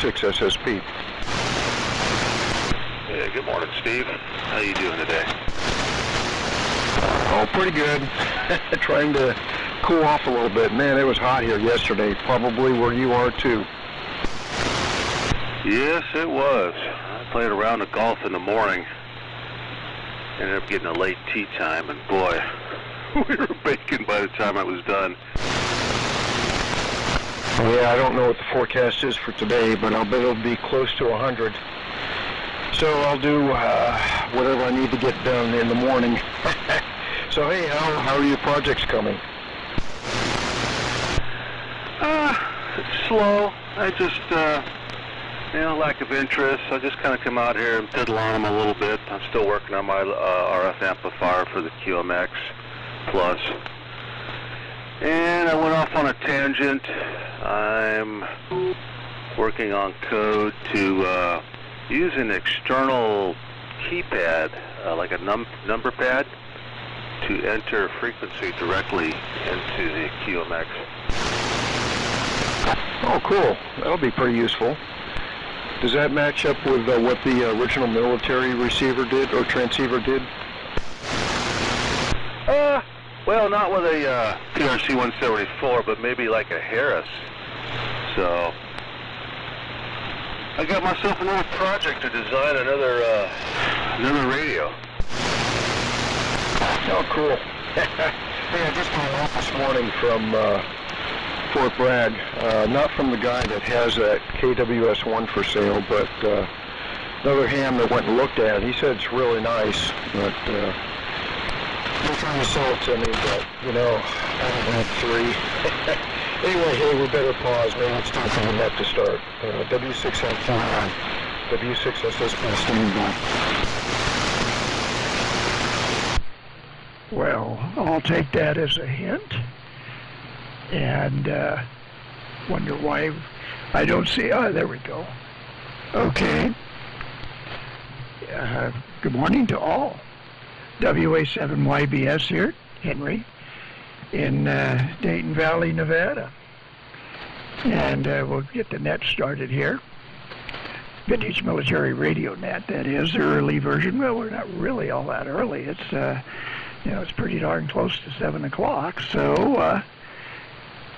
6 SSP. Yeah, good morning, Steve. How you doing today? Oh, pretty good. Trying to cool off a little bit. Man, it was hot here yesterday, probably where you are too. Yes, it was. I played a round of golf in the morning. Ended up getting a late tee time, and boy, we were baking by the time I was done. Yeah, I don't know what the forecast is for today, but I'll bet it'll be close to 100. So I'll do whatever I need to get done in the morning. So hey, how are your projects coming? It's slow. I just, lack of interest. I just kind of come out here and fiddle on them a little bit. I'm still working on my RF amplifier for the QMX Plus. And I went off on a tangent. I'm working on code to use an external keypad, like a number pad, to enter frequency directly into the QMX. Oh, cool. That'll be pretty useful. Does that match up with what the original military receiver did, or transceiver did? Well, not with a PRC 174, but maybe like a Harris. So I got myself another project to design another radio. Oh, cool. Hey, I just got off this morning from Fort Bragg. Not from the guy that has that KWS-1 for sale, but another ham that went and looked at it. He said it's really nice, but they're trying to sell it to me, but, I don't have three. Anyway, hey, we better pause. Maybe it's time for the net to start. W6F4, W6SSP standing by. Well, I'll take that as a hint, and wonder why I don't see. Oh, there we go. Okay. Good morning to all. WA7YBS here, Henry, in Dayton Valley, Nevada. And we'll get the net started here. Vintage Military Radio Net, that is, the early version. Well, we're not really all that early. It's, it's pretty darn close to 7 o'clock. So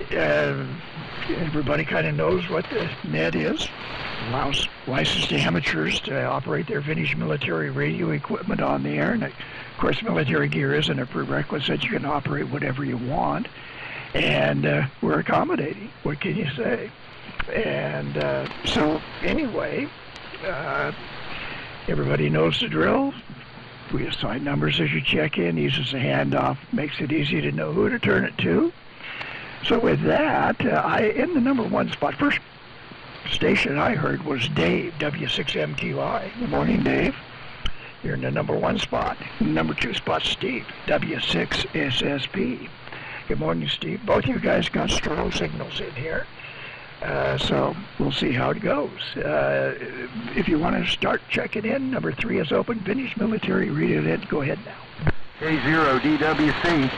everybody kind of knows what the net is. Allows licensed amateurs to operate their vintage military radio equipment on the air. And, of course, military gear isn't a prerequisite. You can operate whatever you want. And we're accommodating. What can you say? And so, anyway, everybody knows the drill. We assign numbers as you check in, uses a handoff, makes it easy to know who to turn it to. So with that, in the number one spot, first station I heard was Dave, W6MQI. Good morning, Dave. You're in the number one spot. Number two spot, Steve, W6SSP. Good morning, Steve. Both you guys got strong signals in here. So we'll see how it goes. If you want to start checking in, number 3 is open. Vintage Military Radio Net. Go ahead now. K0 DWC.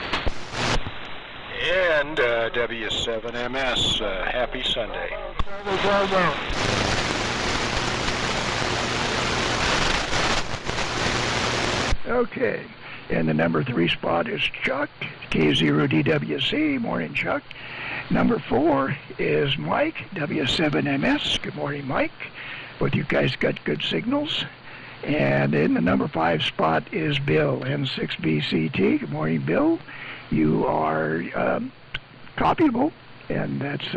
And W7MS. Happy Sunday. Okay. And the number 3 spot is Chuck, K0 DWC. Morning, Chuck. Number 4 is Mike, W7MS. Good morning, Mike. Both you guys got good signals. And in the number 5 spot is Bill, N6BCT. Good morning, Bill. You are copyable, and that's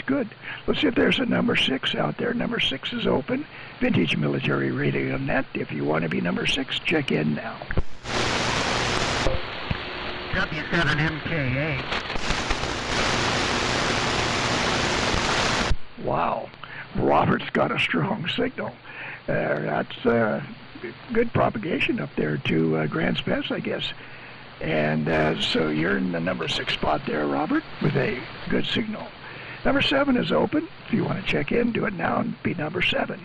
good. Let's see if there's a number 6 out there. Number 6 is open. Vintage Military Radio Net. If you want to be number 6, check in now. W7MKA. Wow, Robert's got a strong signal. That's good propagation up there to Grand Spence, I guess. And so you're in the number 6 spot there, Robert, with a good signal. Number 7 is open. If you want to check in, do it now and be number 7.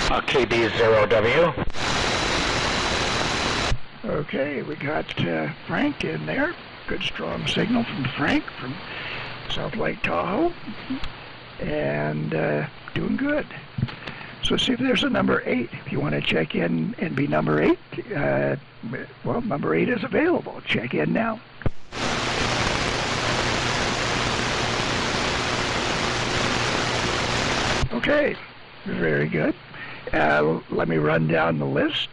KB0W. Okay, we got Frank in there. Good strong signal from Frank from South Lake Tahoe. and doing good. So see if there's a number 8. If you want to check in and be number 8, well, number 8 is available. Check in now. Okay, very good. Let me run down the list,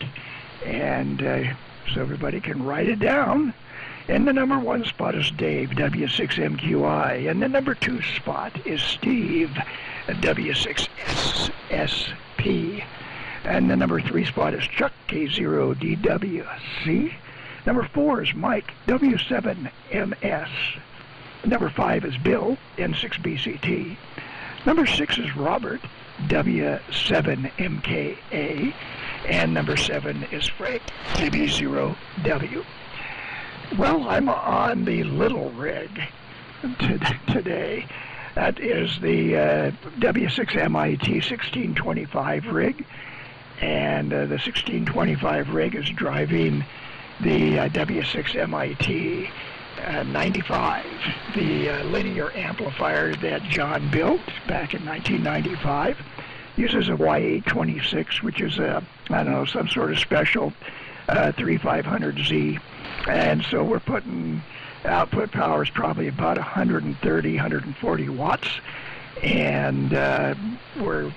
and so everybody can write it down. And the number 1 spot is Dave, W6MQI. And the number 2 spot is Steve, W6SSP. And the number 3 spot is Chuck, K0DWC. Number 4 is Mike, W7MS. Number 5 is Bill, N6BCT. Number 6 is Robert, W7MKA. And number 7 is Frank, KB0W. Well, I'm on the little rig today. That is the W6MIT 1625 rig. And the 1625 rig is driving the W6MIT 95, the linear amplifier that John built back in 1995. Uses a Y826, which is I don't know, some sort of special 3500Z. And so we're putting output power is probably about 130, 140 watts. And we're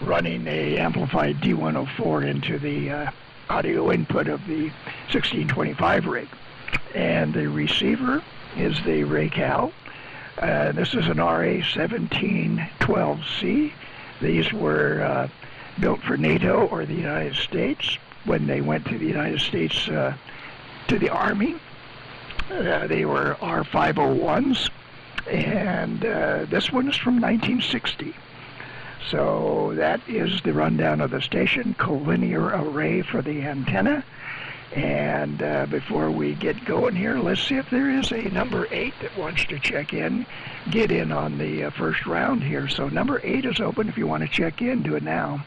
running a amplified D104 into the audio input of the 1625 rig. And the receiver is the Raycal. This is an RA1712C. These were built for NATO or the United States when they went to the United States to the Army. They were R501s, and this one is from 1960. So that is the rundown of the station, collinear array for the antenna. And before we get going here, let's see if there is a number 8 that wants to check in, get in on the first round here. So number 8 is open. If you want to check in, do it now.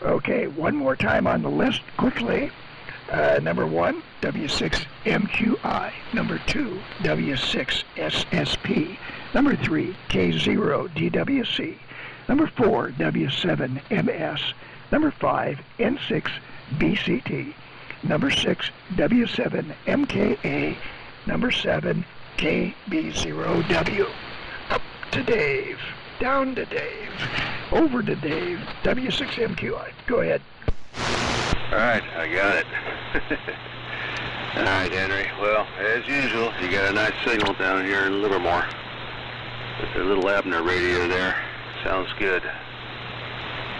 Okay, one more time on the list, quickly. Number 1, W6MQI. Number 2, W6SSP. Number 3, K0DWC. Number 4, W7MS. Number 5, N6BCT. Number 6, W7MKA. Number 7, KB0W. Up to Dave. Down to Dave. Over to Dave. W6MQI. Go ahead. All right, I got it. All right, Henry. Well, as usual, you got a nice signal down here in Livermore. With the little Abner radio there. Sounds good.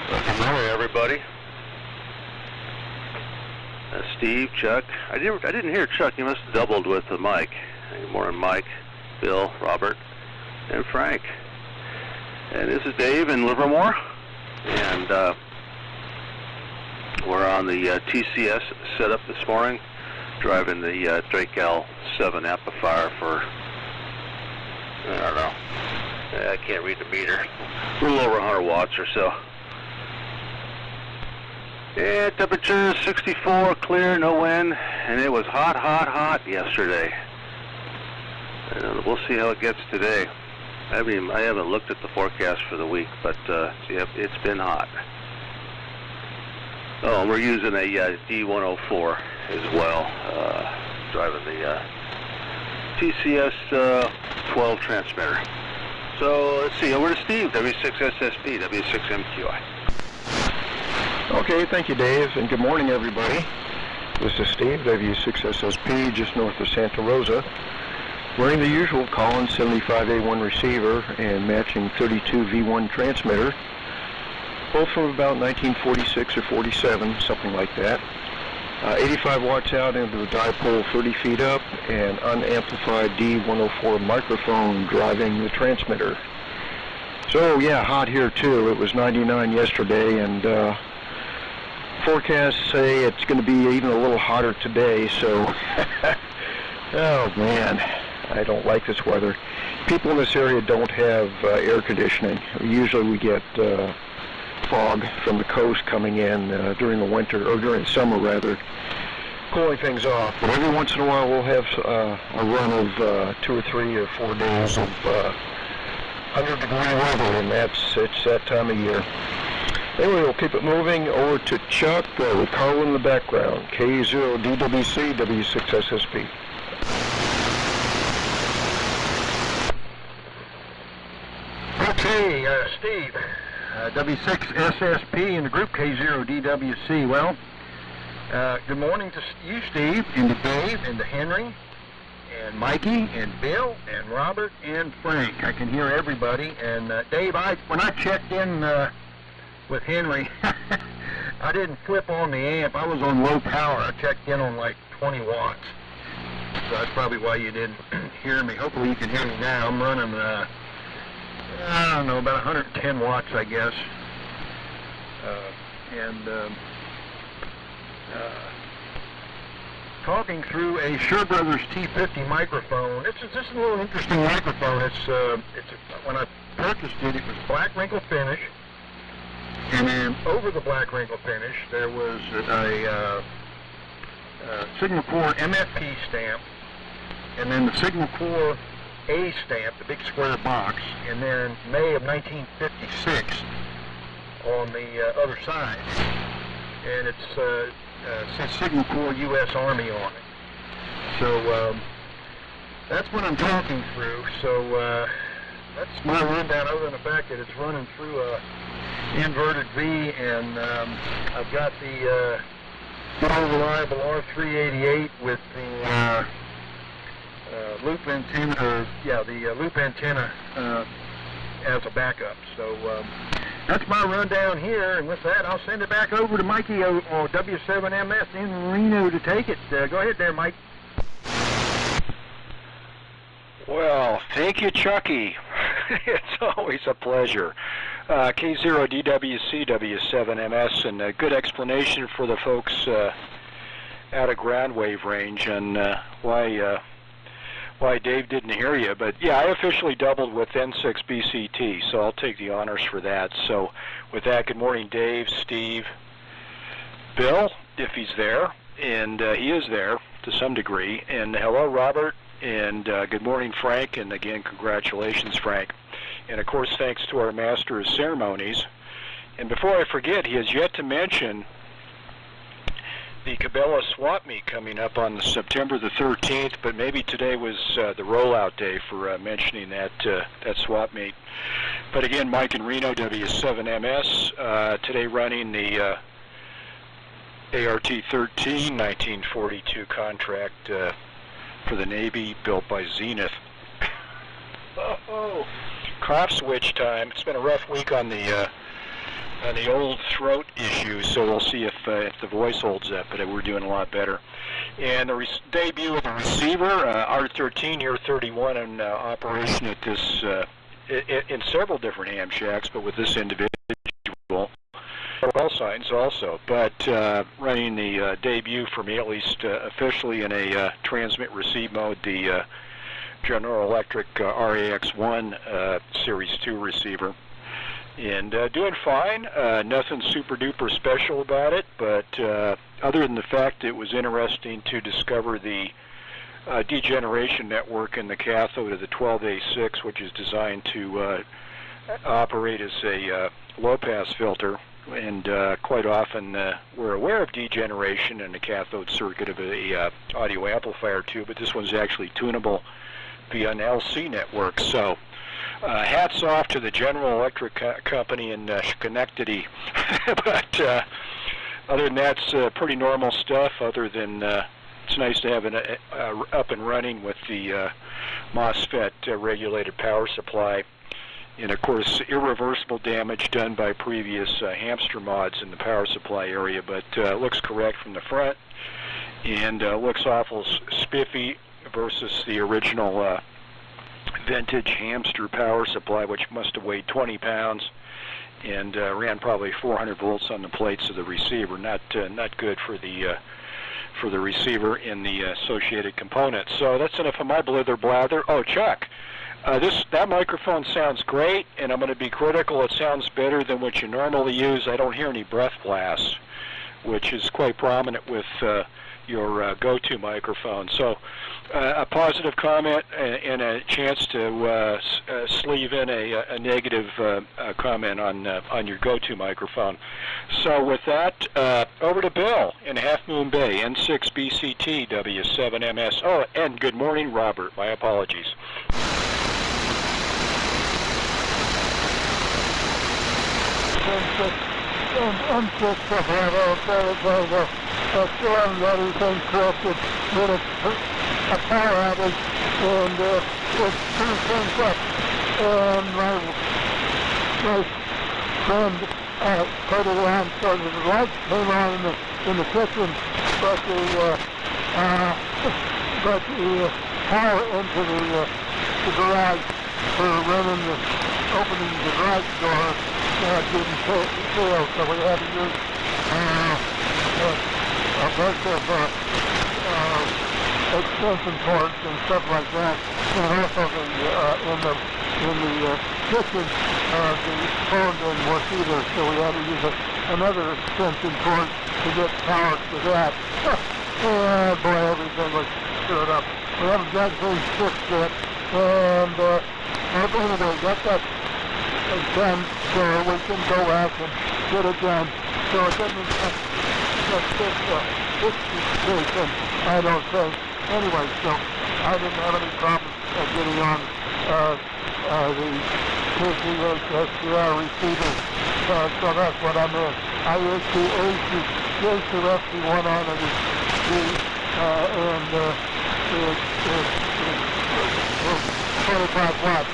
Welcome here, everybody. Steve, Chuck. I didn't hear Chuck. He must have doubled with the Mike. More than Mike, Bill, Robert, and Frank. And this is Dave in Livermore. And we're on the TCS setup this morning, driving the Raycal 7 amplifier for, I don't know, I can't read the meter, a little over 100 watts or so. Yeah, temperature 64, clear, no wind, and it was hot, hot, hot yesterday. And we'll see how it gets today. I mean, I haven't looked at the forecast for the week, but it's been hot. Oh, and we're using a D104 as well, driving the TCS 12 transmitter. So let's see, over to Steve, W6SSP, W6MQI. Okay, thank you, Dave, and good morning, everybody. This is Steve, W6SSP, just north of Santa Rosa. Wearing the usual Collins 75A1 receiver and matching 32V1 transmitter, both from about 1946 or 47, something like that. 85 watts out into the dipole 30 feet up, and unamplified D104 microphone driving the transmitter. So yeah, hot here too. It was 99 yesterday, and forecasts say it's going to be even a little hotter today, so oh man, I don't like this weather. People in this area don't have air conditioning. Usually we get fog from the coast coming in during the winter, or during summer rather. cooling things off. But every once in a while we'll have a run of 2 or 3 or 4 days of 100-degree weather, and it's that time of year. Anyway, we'll keep it moving over to Chuck with Carl in the background, K0DWC, W6SSP. Okay, Steve, W6SSP in the group K0DWC. Well, good morning to you, Steve, and to Dave, and to Henry, and Mikey, and Bill, and Robert, and Frank. I can hear everybody. And Dave, when I checked in with Henry, I didn't flip on the amp. I was on low power. I checked in on like 20 watts. So that's probably why you didn't hear me. Hopefully you can hear me now. I'm running, I don't know, about 110 watts, I guess. Talking through a Shure Brothers T50 microphone. It's just a little interesting microphone. When I purchased it, it was black wrinkle finish, and then over the black wrinkle finish there was a Signal Core MFP stamp, and then the Signal Core A stamp, the big square box, and then May of 1956 on the other side, and it says Signal Corps U.S. Army on it. So that's what I'm talking through. So that's my rundown, other than the fact that it's running through a inverted V, and I've got the good old reliable R388 with the loop antenna, the loop antenna as a backup. So that's my rundown here, and with that, I'll send it back over to Mikey or W7MS in Reno to take it. Go ahead there, Mike. Well, thank you, Chucky. It's always a pleasure. K0DWC, W7MS, and a good explanation for the folks out of ground wave range and why Dave didn't hear you. But yeah, I officially doubled with N6 BCT, so I'll take the honors for that. So with that, good morning, Dave, Steve, Bill, if he's there, and he is there to some degree, and hello, Robert, and good morning, Frank, and again, congratulations, Frank. And of course, thanks to our Master of Ceremonies. And before I forget, he has yet to mention the Cabela Swap Meet coming up on September the 13th, but maybe today was the rollout day for mentioning that swap meet. But again, Mike in Reno, W7MS, today running the ART-13 1942 contract for the Navy, built by Zenith. Oh, cough switch time. It's been a rough week on the old throat issue, so we'll see if the voice holds up, but we're doing a lot better. And the debut of the receiver, R13, year 31 in operation at this, in several different ham shacks, but with this individual, call signs also, but running the debut for me, at least officially, in a transmit receive mode, the General Electric RAX1 Series 2 receiver. And doing fine, nothing super duper special about it, but other than the fact it was interesting to discover the degeneration network in the cathode of the 12A6, which is designed to operate as a low-pass filter. And quite often we're aware of degeneration in the cathode circuit of a audio amplifier too, but this one's actually tunable via an LC network. So hats off to the General Electric company in Schenectady. But other than that, it's pretty normal stuff, other than it's nice to have it up and running with the MOSFET regulated power supply. And of course, irreversible damage done by previous hamster mods in the power supply area, but looks correct from the front, and looks awful spiffy versus the original vintage hamster power supply, which must have weighed 20 pounds and ran probably 400 volts on the plates of the receiver. Not good for the receiver and the associated components. So that's enough of my blather. Oh, Chuck, that microphone sounds great, and I'm going to be critical. It sounds better than what you normally use. I don't hear any breath blasts, which is quite prominent with your go-to microphone. So a positive comment and a chance to sleeve in a negative comment on your go-to microphone. So with that, over to Bill in Half Moon Bay, N6BCT W7MS. Oh, and good morning, Robert. My apologies. M6 Bravo, storm that is encrypted with a power outage, and it turns up. And my friend put it on so that the lights came on in the kitchen, but the power into the garage for opening the garage door didn't fail, so we had to use a bunch of extension cords and stuff like that. And also in the kitchen, the phone didn't work either, so we had to use another extension cord to get power to that. And boy, everything was screwed up. We haven't got things fixed yet, and anyway, got that done so we can go out and get it done. So it doesn't fix the situation, I don't think. Anyway, so I didn't have any problems getting on the KCHSCR receiver. So that's what I'm in. I use the AC-FC1 on it, and it's 25 watts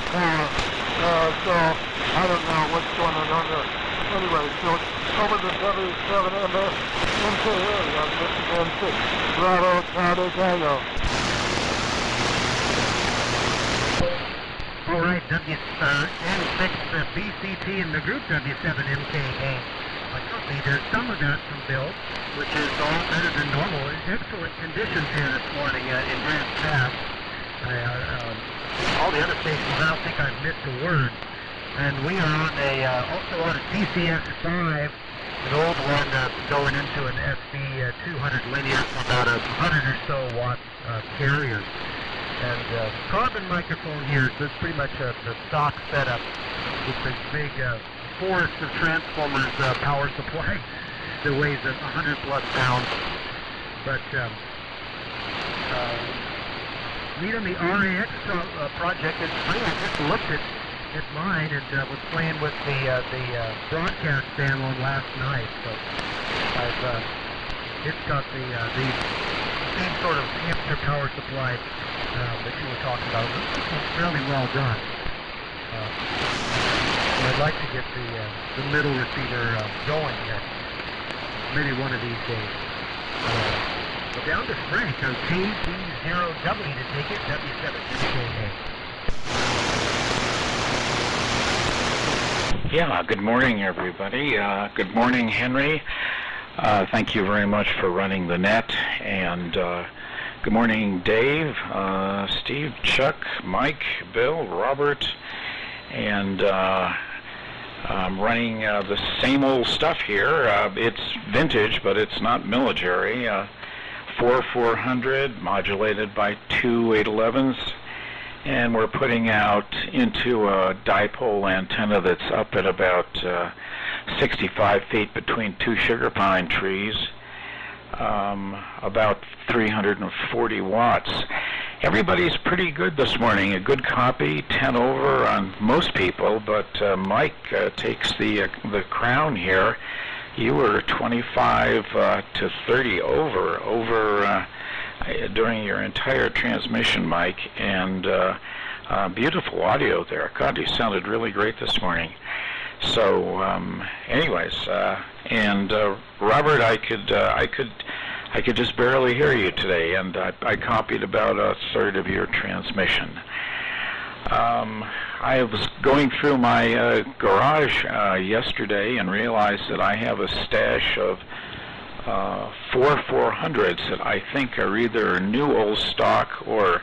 power. So I don't know what's going on there. Anyway, so over the W7MS MKA on N6 Bravo Charlie Tango. All right, N6 BCT in the group W7MKA. My company does some of that from Bill, which is all better than normal. Excellent conditions here this morning in Grants Pass. All the other stations, I don't think I've missed a word. And we are on also on a TCX5, an old one going into an SB200 linear for about 100 or so watt carrier. And carbon microphone here is pretty much the stock setup with this big forest of transformers power supply that weighs 100 plus pounds. But meet on the RAX project is free. I just looked at mine and was playing with the broadcast standalone last night. So it's got the same sort of hamster power supply that you were talking about. It's fairly well done. I'd like to get the middle receiver going here, maybe one of these days. But down to Frank, KC0W to take it, W7MKA. Yeah, good morning, everybody. Good morning, Henry. Thank you very much for running the net. And good morning, Dave, Steve, Chuck, Mike, Bill, Robert. And I'm running the same old stuff here. It's vintage, but it's not military. 4400 modulated by two 811s. And we're putting out into a dipole antenna that's up at about 65 feet between two sugar pine trees, about 340 watts. Everybody's pretty good this morning. A good copy, 10 over on most people, but Mike takes the crown here. You were 25 to 30 over during your entire transmission, Mike, and beautiful audio there. God, you sounded really great this morning. So, anyways, and Robert, I could just barely hear you today, and I copied about a third of your transmission. I was going through my garage yesterday and realized that I have a stash of 400s that I think are either new old stock or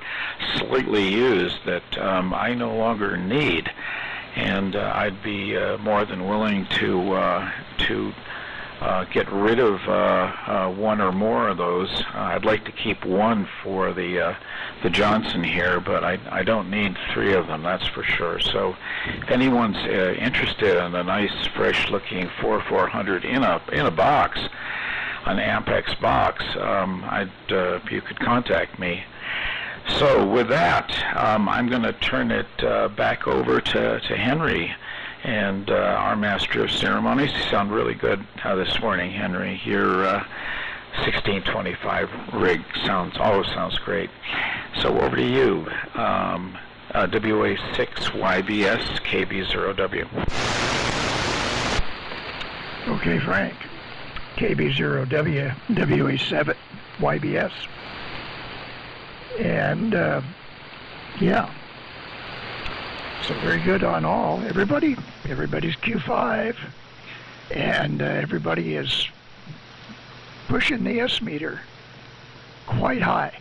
slightly used that I no longer need, and I'd be more than willing to get rid of one or more of those. I'd like to keep one for the Johnson here, but I don't need 3 of them, that's for sure. So if anyone's interested in a nice, fresh-looking 4400 in a box, an Ampex box, you could contact me. So with that, I'm going to turn it back over to Henry and our Master of Ceremonies. You sound really good this morning, Henry. Your 1625 rig always sounds great. So over to you, WA6YBS KB0W. Okay, Frank. KB0W WA7 YBS. And yeah, so very good on all. Everybody's Q5, and everybody is pushing the S meter quite high.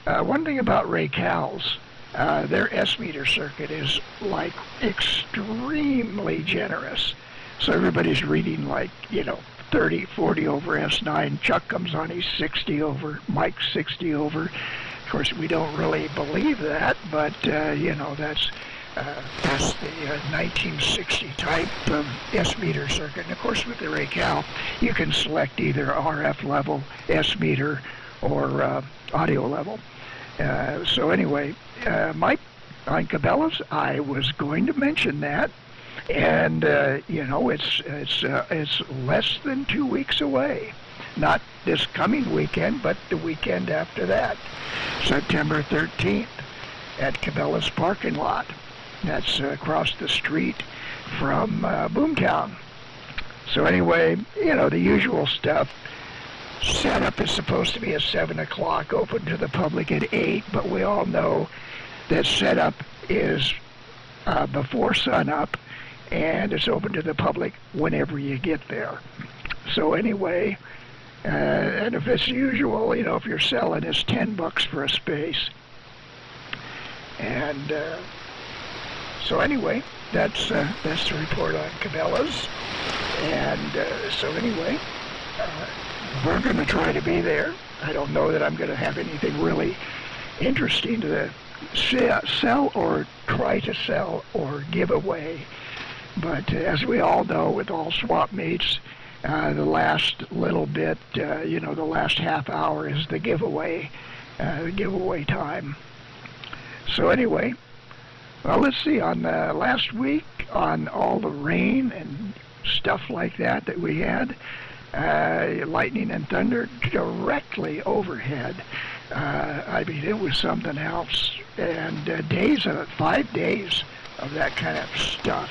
One thing about Raycal's, their S meter circuit is like extremely generous. So everybody's reading like, 30, 40 over S9. Chuck comes on, he's 60 over. Mike's 60 over. Of course, we don't really believe that, but, that's the 1960 type of S meter circuit. And of course, with the Raycal, you can select either RF level, S meter, or audio level. So anyway, Mike, on Cabela's, I was going to mention that. And it's less than 2 weeks away. Not this coming weekend, but the weekend after that, September 13th, at Cabela's parking lot. That's across the street from Boomtown. So anyway, the usual stuff. Setup is supposed to be at 7 o'clock, open to the public at 8, but we all know that setup is before sunup, and it's open to the public whenever you get there. So anyway, and if it's usual, if you're selling, it's $10 for a space. And so anyway, that's the report on Cabela's. And so anyway, we're going to try to be there. I don't know that I'm going to have anything really interesting to sell or try to sell or give away. But as we all know, with all swap meets, the last little bit, the last half hour is the giveaway time. So anyway, well, let's see, on last week, on all the rain and stuff like that we had, lightning and thunder directly overhead. It was something else. And 5 days of that kind of stuff.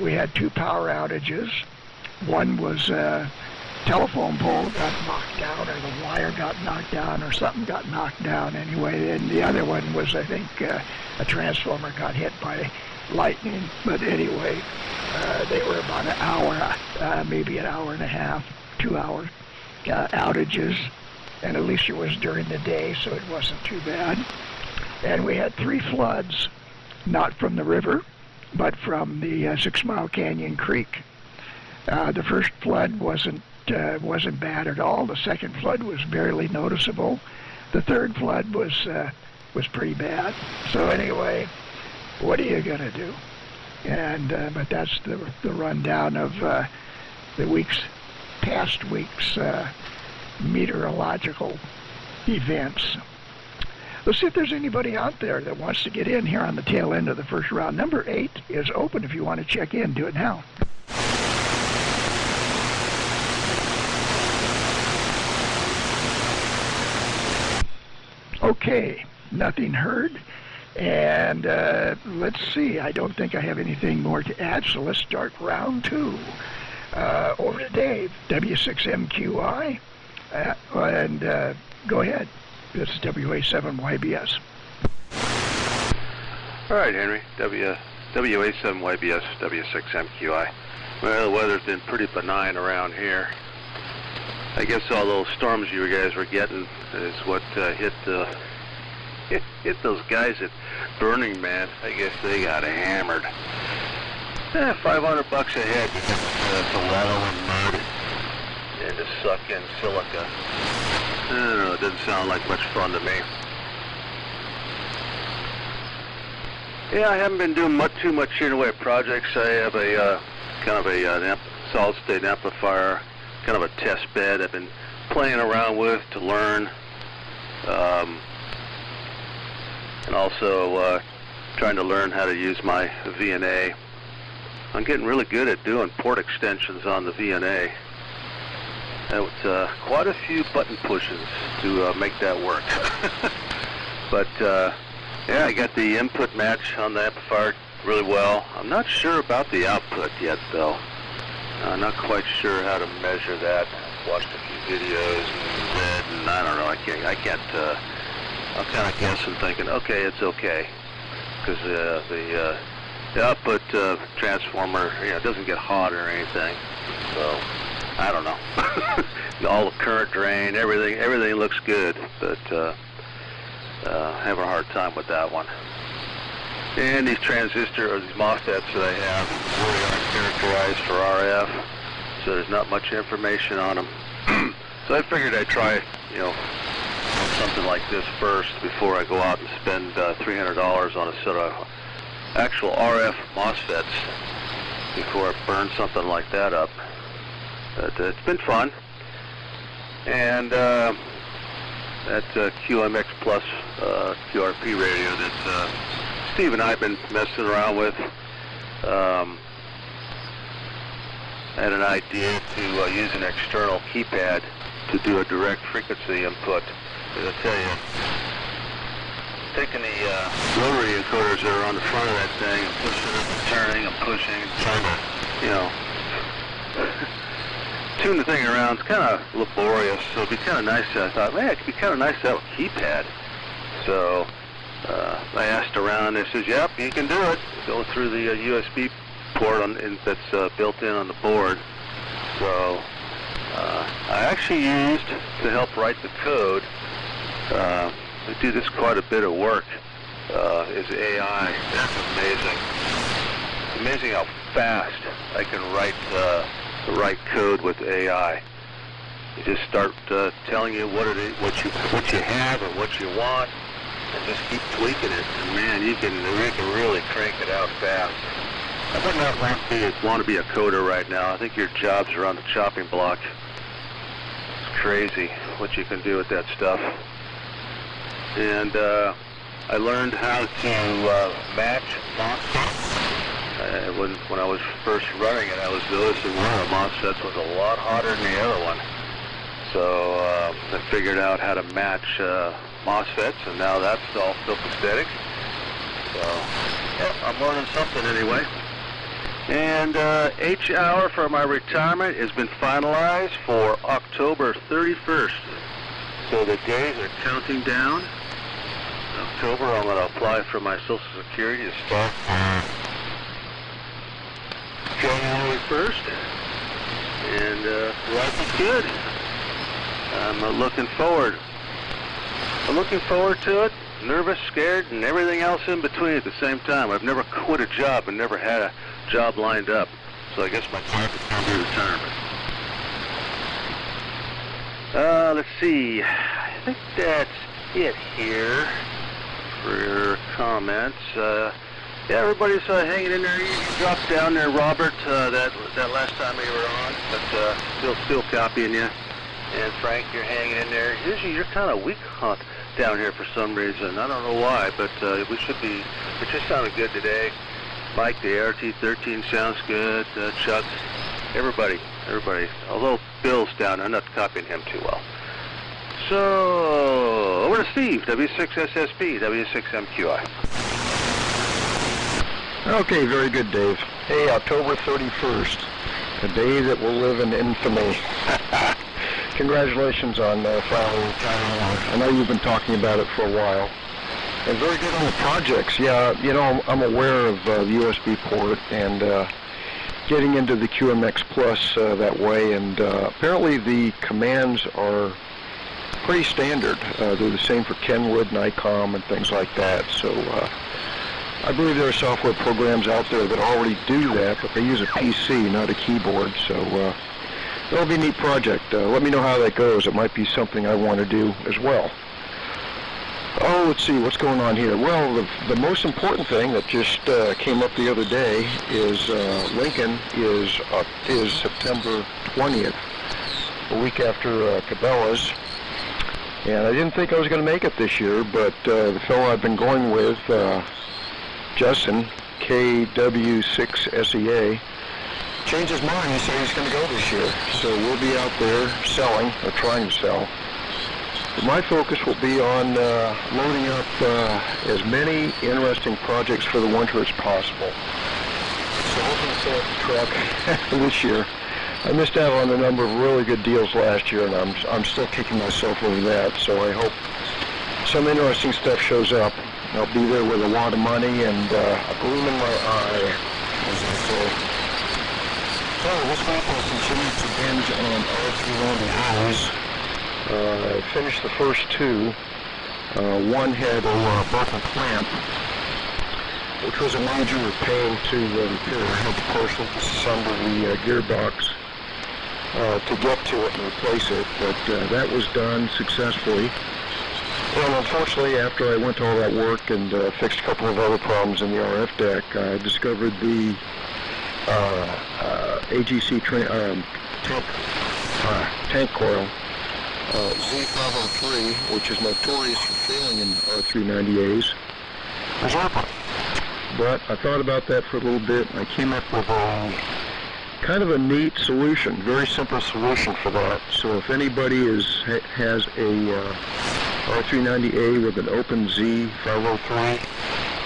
We had 2 power outages. One was a telephone pole got knocked down, or the wire got knocked down, or something got knocked down anyway. And the other one was, I think, a transformer got hit by lightning. But anyway, they were about an hour, maybe an hour and a half, 2 hour outages. And at least it was during the day, so it wasn't too bad. And we had 3 floods, not from the river, but from the 6 Mile Canyon Creek. The first flood wasn't bad at all. The second flood was barely noticeable. The third flood was pretty bad. So anyway, what are you gonna do? And but that's the rundown of the past week's meteorological events. Let's see if there's anybody out there that wants to get in here on the tail end of the first round. Number 8 is open if you want to check in. Do it now. Okay, nothing heard. And let's see, I don't think I have anything more to add, so let's start round 2. Over to Dave, W6MQI, and go ahead. This is WA7YBS. All right, Henry, WA7YBS, W6MQI. Well, the weather's been pretty benign around here. I guess all those storms you guys were getting is what hit those guys at Burning Man. I guess they got hammered. $500 a head to get the weather and mud. and to suck in silica. I don't know, it doesn't sound like much fun to me. Yeah, I haven't been doing too much in the way of projects. I have a kind of a solid-state amplifier, kind of a test bed I've been playing around with to learn, and also trying to learn how to use my VNA. I'm getting really good at doing port extensions on the VNA. That was quite a few button pushes to make that work. But yeah, I got the input match on the amplifier really well. I'm not sure about the output yet, though. I'm not quite sure how to measure that. I've watched a few videos and read, and I don't know. I can't. I'm kind of guessing, thinking, okay, it's okay, because the output transformer, doesn't get hot or anything. So I don't know. All the current drain, everything looks good, but having a hard time with that one. And these transistor or these MOSFETs that I have really aren't characterized for RF, so there's not much information on them. So I figured I'd try, something like this first before I go out and spend $300 on a set of actual RF MOSFETs before I burn something like that up. But it's been fun. And that QMX Plus QRP radio that Steve and I have been messing around with. I had an idea to use an external keypad to do a direct frequency input. As I tell you, taking the rotary encoders that are on the front of that thing and pushing it and turning and pushing and trying to, tune the thing around, it's kind of laborious. So it'd be kind of nice. I thought, man, it could be kind of nice to have a keypad. So I asked around. They says, yep, you can do it. Go through the USB port that's built in on the board. So I actually used to help write the code. I do this quite a bit of work. Is AI. That's amazing. It's amazing how fast I can write the right code with AI. You just start telling you what you have or what you want, and just keep tweaking it. And man, you can really crank it out fast. I would not want to be a coder right now. I think your jobs are on the chopping block. It's crazy what you can do with that stuff. And I learned how to match MOSFETs. When I was first running it, I was noticing one of the MOSFETs was a lot hotter than the other one. So I figured out how to match MOSFETs, and now that's all copacetic. So yeah, I'm learning something anyway. And H hour for my retirement has been finalized for October 31st. So the days are counting down. October, I'm going to apply for my Social Security to start January 1st. And life is good. I'm looking forward. I'm looking forward to it. Nervous, scared, and everything else in between at the same time. I've never quit a job and never had a job lined up. So I guess my time is time to retirement. Let's see. I think that's it here for comments. Yeah, everybody's hanging in there. You dropped down there, Robert, that last time you were on, but still copying you. And Frank, you're hanging in there. Usually you're kind of weak down here for some reason. I don't know why, but it just sounded good today. Mike, the ART-13 sounds good. Chuck, everybody. Although Bill's down, I'm not copying him too well. So, over to Steve, W6SSP, W6MQI. Okay, very good, Dave. Hey, October 31st, a day that will live in infamy. Congratulations on finally retiring. I know you've been talking about it for a while. And very good on the projects. Yeah, I'm aware of the USB port and getting into the QMX Plus that way. And apparently the commands are pretty standard. They're the same for Kenwood and ICOM and things like that. So I believe there are software programs out there that already do that, but they use a PC, not a keyboard. So that'll be a neat project. Let me know how that goes. It might be something I want to do as well. Oh, let's see, what's going on here? Well, the most important thing that just came up the other day is Lincoln is September 20th, a week after Cabela's. And I didn't think I was going to make it this year, but the fellow I've been going with, Justin, KW6SEA, changed his mind. He said he's going to go this year. So we'll be out there selling, or trying to sell. But my focus will be on loading up as many interesting projects for the winter as possible. So hoping to sell the truck this year. I missed out on a number of really good deals last year, and I'm still kicking myself over that. So I hope some interesting stuff shows up. I'll be there with a lot of money and a gleam in my eye, as I say. So this week I'll continue to binge on R3 Lonely Hours. I finished the first two. One had a broken clamp, which was a major pain to repair. I had to partially disassemble the gearbox to get to it and replace it, but that was done successfully. And unfortunately, after I went to all that work and fixed a couple of other problems in the RF deck, I discovered the AGC tank coil Z503, which is notorious for failing in R390As. But I thought about that for a little bit, and I came up with a kind of a neat solution, very simple solution for that. So if anybody has a R390A with an open Z503,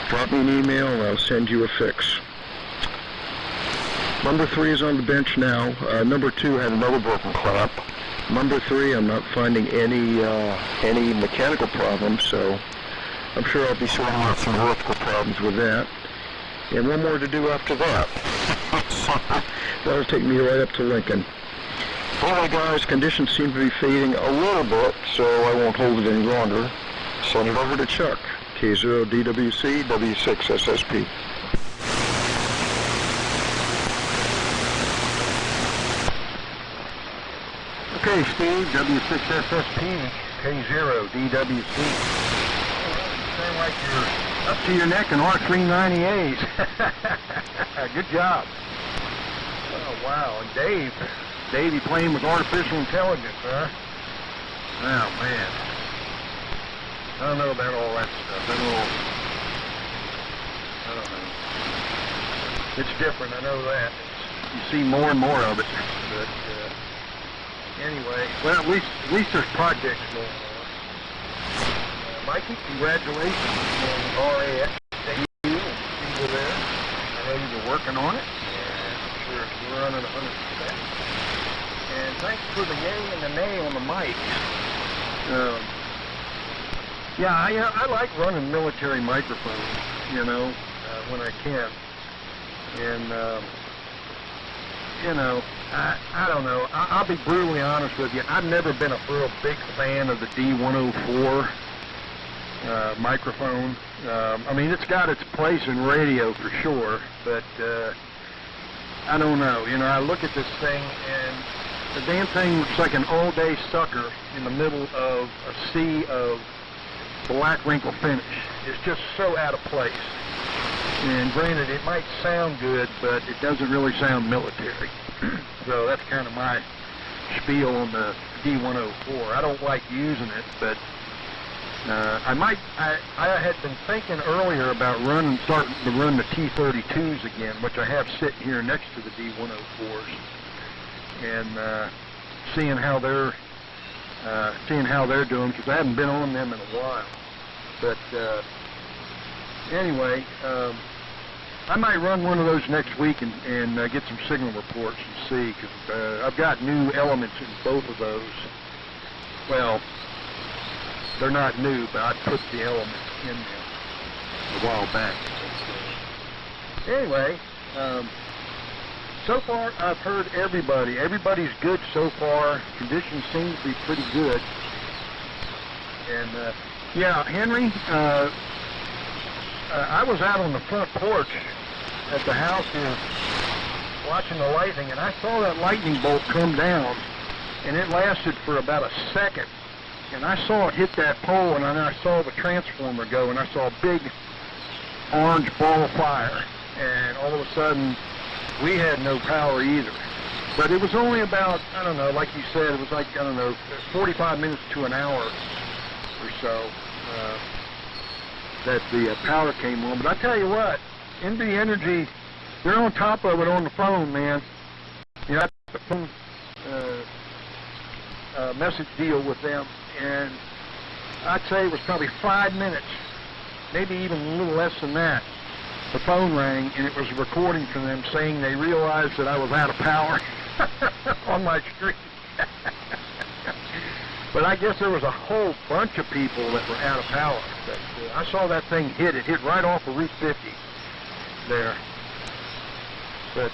drop me an email and I'll send you a fix. Number 3 is on the bench now. Number 2 had another broken clamp. Number 3, I'm not finding any mechanical problems, so I'm sure I'll be sorting out some electrical problems with that. And one more to do after that. That'll take me right up to Lincoln. Anyway, guys, conditions seem to be fading a little bit, so I won't hold it any longer. Send it over to Chuck, K0DWC W6SSP. Okay, Steve, W6SSP, K0DWC. Sound like you're up to your neck in R390As. Good job. Oh, wow. And Dave, you playing with artificial intelligence, huh? Oh, man. I don't know about all that stuff. I don't know. It's different, I know that. You see more and more of it. But, anyway, well, at least there's projects going on. Mikey, congratulations on RAX debut and people there. I know you were working on it. I'm sure you're running 100%. And thanks for the yay and the nay on the mic. Yeah, I like running military microphones, you know, when I can. And, you know, I don't know. I'll be brutally honest with you. I've never been a real big fan of the D104 microphone. I mean, it's got its place in radio for sure, but I don't know. You know, I look at this thing and the damn thing looks like an all-day sucker in the middle of a sea of black wrinkle finish. It's just so out of place. And granted, it might sound good, but it doesn't really sound military. So that's kind of my spiel on the D104. I don't like using it, but I had been thinking earlier about starting to run the T32s again, which I have sitting here next to the D104s, and seeing how they're doing, because I haven't been on them in a while. But anyway, I might run one of those next week and get some signal reports and see, because I've got new elements in both of those. Well, they're not new, but I put the elements in them a while back. Anyway, so far I've heard everybody. Everybody's good so far. Conditions seem to be pretty good. And yeah, Henry, I was out on the front porch at the house here watching the lightning, and I saw that lightning bolt come down, and it lasted for about a second. And I saw it hit that pole, and then I saw the transformer go, and I saw a big orange ball of fire. And all of a sudden, we had no power either. But it was only about, I don't know, like you said, it was like, I don't know, 45 minutes to an hour or so that the power came on. But I tell you what, NV Energy, they're on top of it on the phone, man. You know, I got the phone message deal with them, and I'd say it was probably 5 minutes, maybe even a little less than that. The phone rang, and it was a recording from them saying they realized that I was out of power on my street. But I guess there was a whole bunch of people that were out of power. But, I saw that thing hit. It hit right off of Route 50 there. But,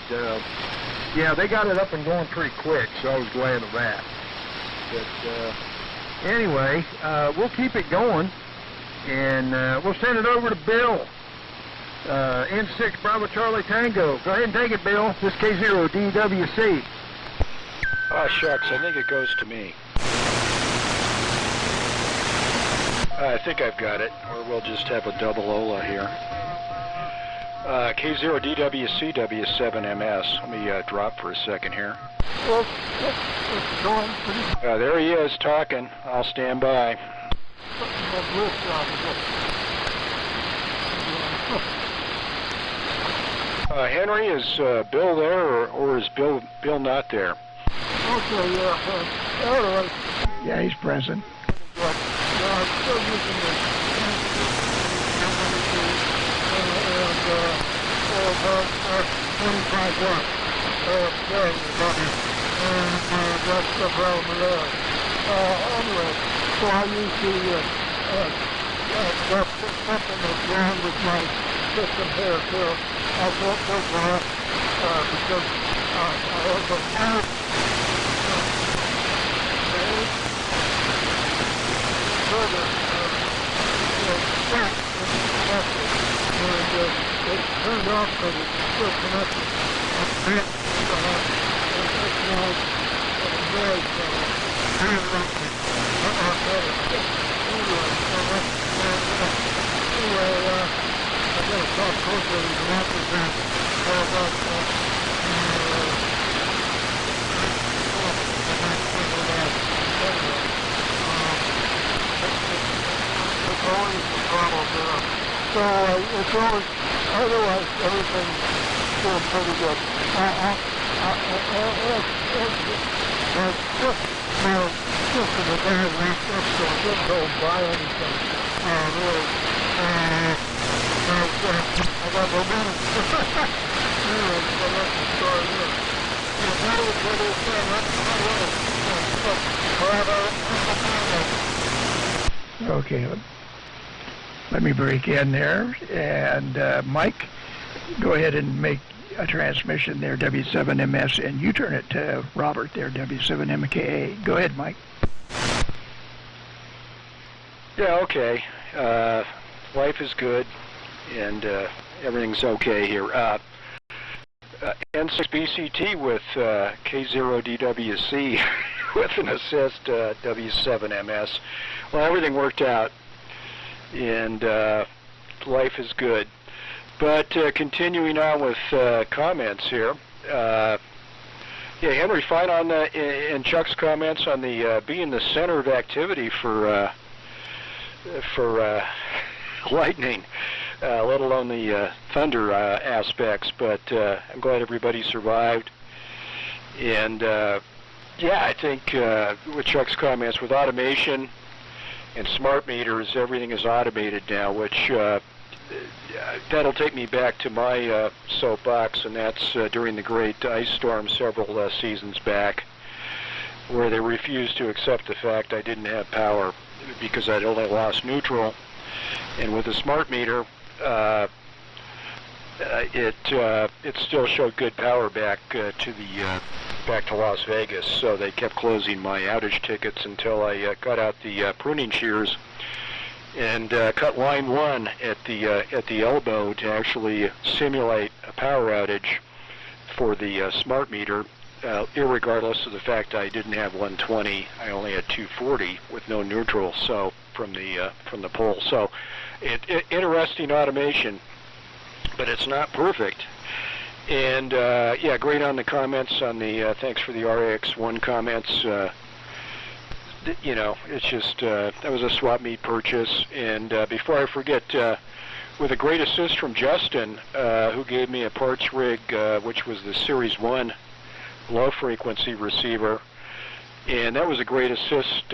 yeah, they got it up and going pretty quick, so I was glad of that. But, anyway, we'll keep it going, and we'll send it over to Bill. N6 Bravo Charlie Tango. Go ahead and take it, Bill. This K0 DWC. Oh, shucks, I think it goes to me. I think I've got it, or we'll just have a double Ola here. K0 DWC W7MS. Let me drop for a second here. Well, go on. There he is talking. I'll stand by. Henry, is Bill there, or is Bill not there? Okay, yeah, he's present. I'm still using the 25 watts. That's the problem there. Anyway, so I use the something that's wrong with my system here too. I thought that because I have a power. It turned off, but it's still connected. Anyway, I got to talk closer to the microphone it's always a problem there. So it's always, otherwise everything's doing pretty good. Just in the day wrapped up, so I didn't go and buy anything. Really. I got no money. Anyway, so that's the story here. Okay, let me break in there, and Mike, go ahead and make a transmission there, W7MS, and you turn it to Robert there, W7MKA. Go ahead, Mike. Yeah, okay. Life is good, and everything's okay here. N6BCT with K0DWC with an assist W7MS. Well, everything worked out, and life is good. But continuing on with comments here, yeah, Henry, fine on and Chuck's comments on the being the center of activity for lightning, let alone the thunder aspects. But I'm glad everybody survived. And yeah, I think with Chuck's comments, with automation and smart meters, everything is automated now, which that'll take me back to my soapbox, and that's during the great ice storm several seasons back, where they refused to accept the fact I didn't have power because I'd only lost neutral. And with the smart meter, it still showed good power back to Las Vegas. So they kept closing my outage tickets until I got out the pruning shears and cut line 1 at the elbow to actually simulate a power outage for the smart meter, irregardless of the fact I didn't have 120. I only had 240 with no neutral, so from the pole. So interesting automation, but it's not perfect. And yeah, great on the comments on the thanks for the RX1 comments. You know, it's just that was a swap meet purchase. And before I forget, with a great assist from Justin, who gave me a parts rig, which was the Series 1 low frequency receiver, and that was a great assist,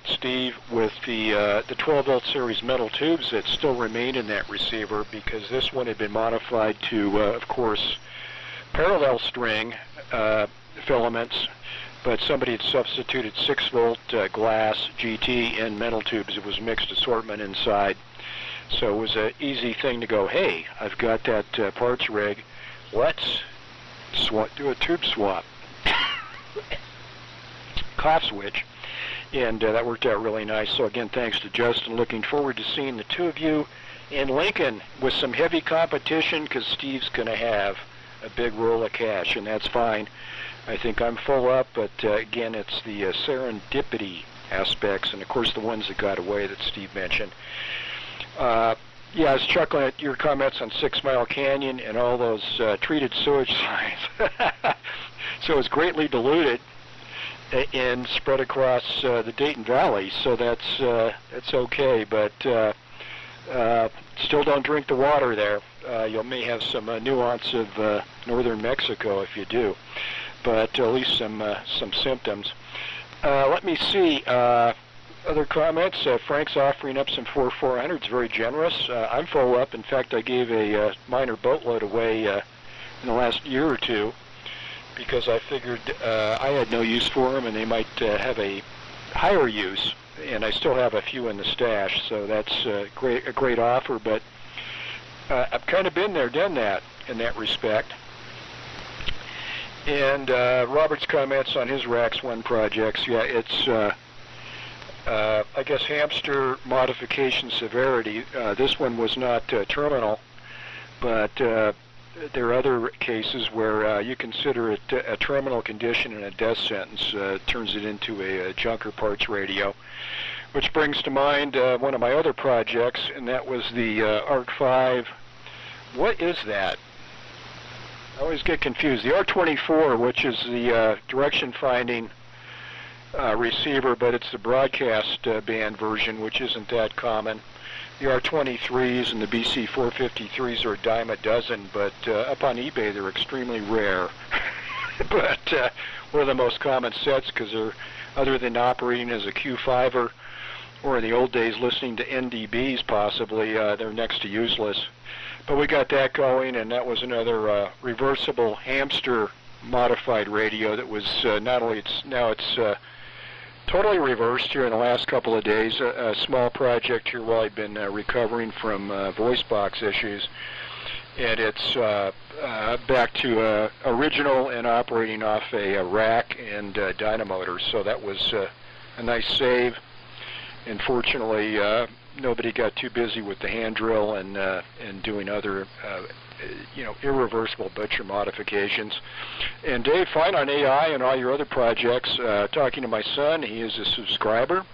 Steve, with the 12 volt series metal tubes that still remained in that receiver, because this one had been modified to, of course, parallel string filaments, but somebody had substituted 6 volt glass GT and metal tubes. It was mixed assortment inside, so it was an easy thing to go, hey, I've got that parts rig, let's do a tube swap. Cough switch, and that worked out really nice. So again, thanks to Justin. Looking forward to seeing the two of you in Lincoln with some heavy competition, because Steve's going to have a big roll of cash, and that's fine. I think I'm full up, but again, it's the serendipity aspects, and of course the ones that got away that Steve mentioned. Yeah, I was chuckling at your comments on 6 Mile Canyon and all those treated sewage signs. So it's greatly diluted and spread across the Dayton Valley, so that's okay. But still don't drink the water there. You may have some nuance of northern Mexico if you do, but at least some symptoms. Let me see. Other comments? Frank's offering up some 4400s, very generous. I'm full up. In fact, I gave a minor boatload away in the last year or two, because I figured I had no use for them, and they might have a higher use. And I still have a few in the stash, so that's a great offer. But I've kind of been there, done that in that respect. And Robert's comments on his Rax 1 projects, yeah, it's I guess hamster modification severity. This one was not terminal, but there are other cases where you consider it a terminal condition and a death sentence turns it into a junker parts radio, which brings to mind one of my other projects, and that was the ARC-5. What is that? I always get confused. The ARC-24, which is the direction finding receiver, but it's the broadcast band version, which isn't that common. The R23s and the BC453s are a dime a dozen, but up on eBay they're extremely rare. But one of the most common sets, because they're, other than operating as a Q5er, or in the old days listening to NDBs possibly, they're next to useless. But we got that going, and that was another reversible hamster modified radio that was not only it's totally reversed here in the last couple of days. A small project here while I've been recovering from voice box issues, and it's back to original and operating off a rack and dynamotor. So that was a nice save. Unfortunately, nobody got too busy with the hand drill and doing other irreversible butcher modifications. And Dave, fine on AI and all your other projects. Talking to my son, he is a subscriber,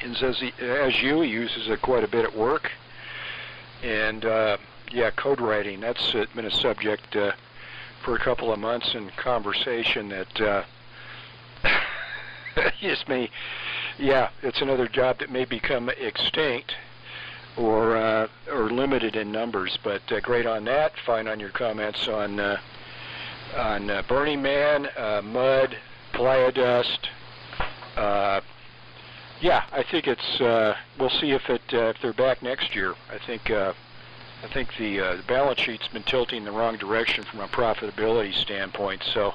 and says he uses it quite a bit at work. And yeah, code writing, that's been a subject for a couple of months in conversation that yeah, it's another job that may become extinct or limited in numbers, but great on that. Fine on your comments on Burning Man, mud, playa dust. Yeah, I think it's. We'll see if they're back next year. I think the balance sheet's been tilting the wrong direction from a profitability standpoint. So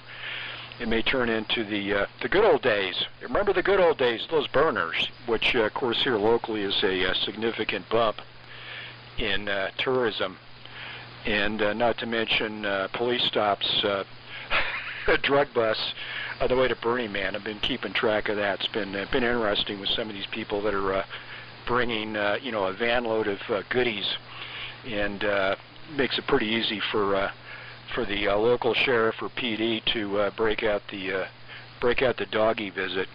it may turn into the good old days. Remember the good old days, those burners, which of course here locally is a significant bump in tourism, and not to mention police stops, a drug bus on the way to Burning Man. I've been keeping track of that. It's been interesting with some of these people that are bringing a van load of goodies, and makes it pretty easy for local sheriff or PD to break out the doggy visit.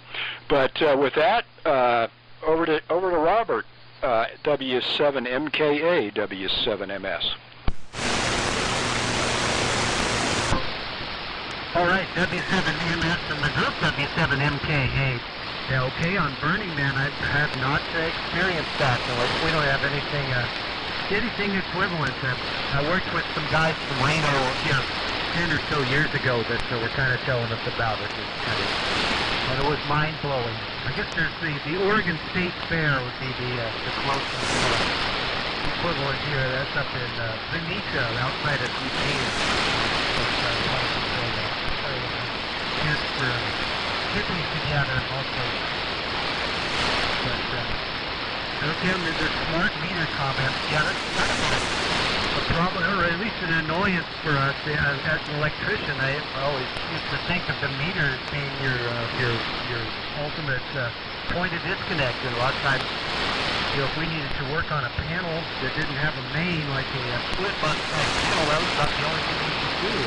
But with that, over to Robert, W7MKA, W7MS. All right, W7MS and the group W7MKA. Yeah, okay, on Burning Man, I have not experienced that. No, we don't have anything equivalent. I worked with some guys from Reno, 10 or so years ago that were kind of telling us about it. And it was mind-blowing. I guess there's the Oregon State Fair would be the closest equivalent here. That's up in Venetia, outside of Eugene. Kids for hippies together also. But okay, there's a smart meter comment. Yeah, that's kind of a problem, or at least an annoyance for us as an electrician. I always used to think of the meter as being your ultimate point of disconnect. And a lot of times, if we needed to work on a panel that didn't have a main, like a split bus type panel, that was about the only thing we could do.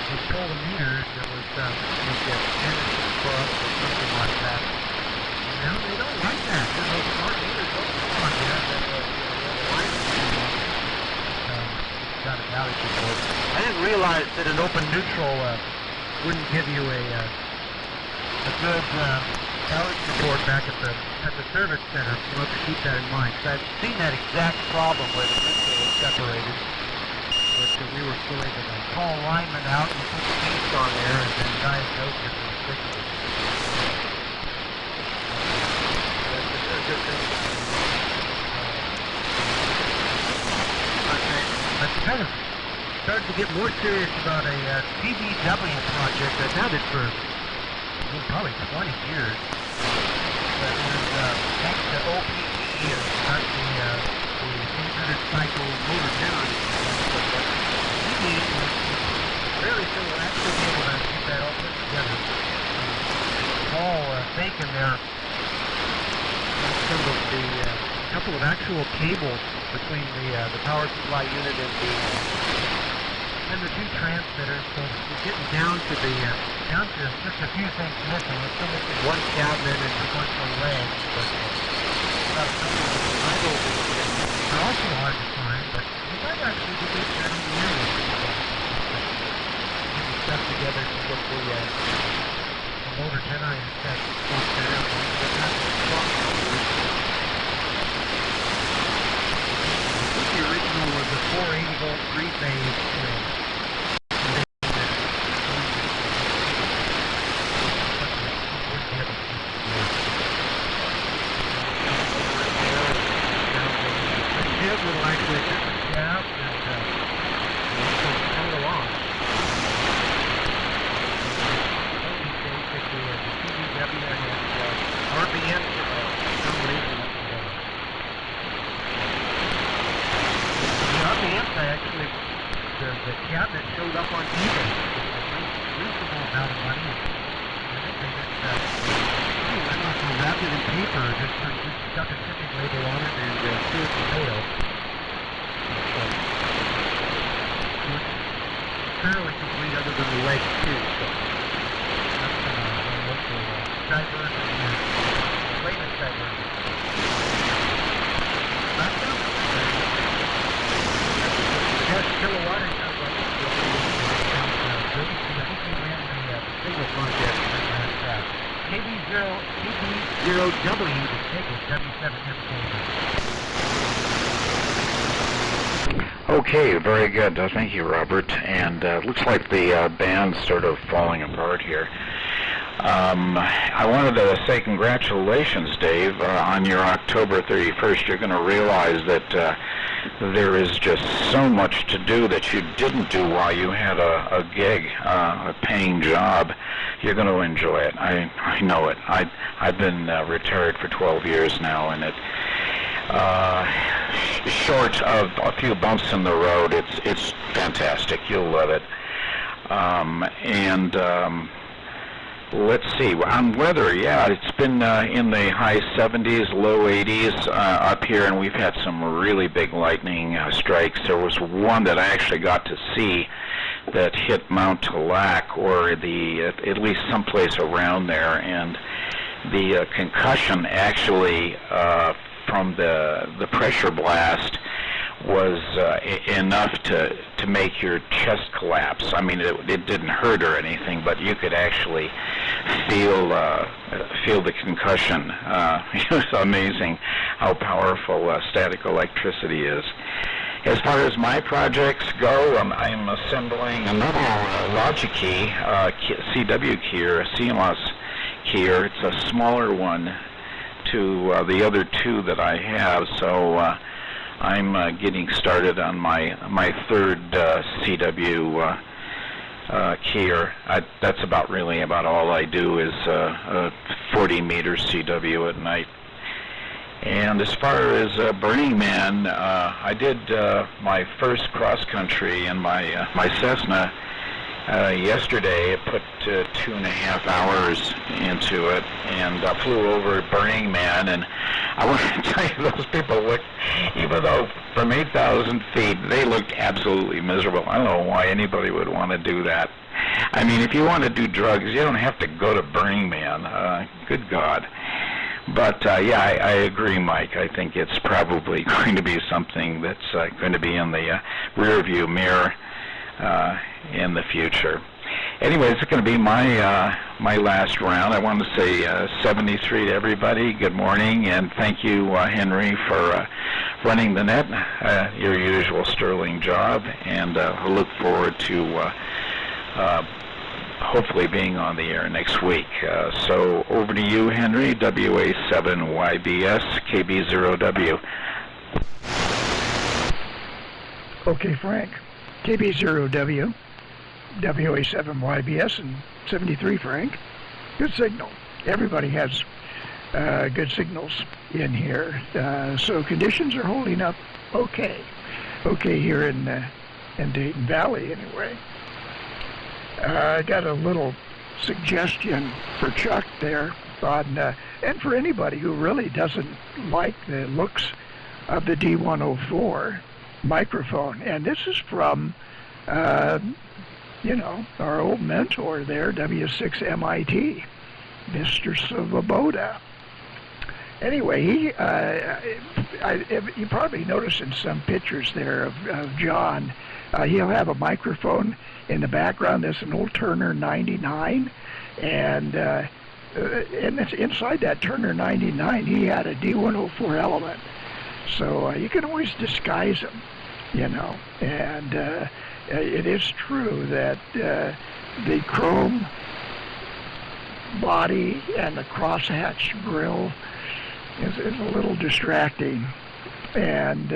We pull the meters that was make a energy for us or something like that. And now they don't like that. There's those smart meters on there that got an outage report. I didn't realize that an open neutral wouldn't give you a good outage report back at the service center. You'll have to keep that in mind. So I've seen that exact problem where the neutral was separated. But we were still able to call linemen out and put the piece on there and then diagnose it and fix it. That's a good thing. I've kind of started to get more serious about a CBW project. I've had it for probably 20 years. But thanks to OPE, got the 800 cycle motor generator. Very soon we'll actually be able to get that all put together. Paul Bacon there assembled the couple of actual cables between the power supply unit and the two transmitters. So we're getting down to just a few things missing. We're still missing one cabinet and sequential legs, but about a couple of idle they're also hard to find, but we might actually be good at the area. Stuff together to get the motor generator set out. The original was a 480 volt three-phase. Will actually just get out and come along. RPM combination up together. The RPM actually, the cabinet showed up on eBay. A reasonable amount of money. I think they just, I'm not so wrapped it in paper, just stuck a shipping label on it and threw it in the mail. Fairly complete other than the legs too, so that's local diversion and latest diversion. That's it. Yes, kilowatt and I think we ran the signal project at KB0W, the signal W7MKA. Okay, very good. Thank you, Robert. And looks like the band's sort of falling apart here. I wanted to say congratulations, Dave, on your October 31st. You're going to realize that there is just so much to do that you didn't do while you had a gig, a paying job. You're going to enjoy it. I know it. I've been retired for 12 years now, and it short of a few bumps in the road, it's fantastic. You'll love it. Let's see, on weather, yeah, it's been in the high 70s, low 80s up here, and we've had some really big lightning strikes. There was one that I actually got to see that hit Mount Talac, or at least someplace around there, and the concussion actually from the pressure blast was enough to make your chest collapse. I mean, it didn't hurt or anything, but you could actually feel the concussion. It was amazing how powerful static electricity is. As far as my projects go, I'm assembling another Logic Key, CW keyer, a CMOS keyer. It's a smaller one to the other two that I have, so I'm getting started on my third CW keyer. That's really about all I do is a 40-meter CW at night. And as far as Burning Man, I did my first cross-country in my Cessna yesterday. I put 2.5 hours into it, and flew over Burning Man. And I want to tell you, those people looked, even though from 8,000 feet, they looked absolutely miserable. I don't know why anybody would want to do that. I mean, if you want to do drugs, you don't have to go to Burning Man. Good God. But, yeah, I agree, Mike. I think it's probably going to be something that's going to be in the rearview mirror in the future. Anyway, it's going to be my last round. I want to say 73 to everybody. Good morning, and thank you, Henry, for running the net, your usual sterling job, and I look forward to hopefully being on the air next week. So over to you, Henry, WA7YBS, KB0W. Okay, Frank. KB0W, WA7YBS, and 73, Frank. Good signal. Everybody has good signals in here. So conditions are holding up okay. Okay here in Dayton Valley, anyway. I got a little suggestion for Chuck there on, and for anybody who really doesn't like the looks of the D104 microphone. And this is from, you know, our old mentor there, W6MIT, Mr. Svoboda. Anyway, you probably noticed in some pictures there of John, he'll have a microphone in the background. There's an old Turner 99, and it's inside that Turner 99, he had a D104 element. So you can always disguise them, you know. And it is true that the chrome body and the crosshatch grill is a little distracting. And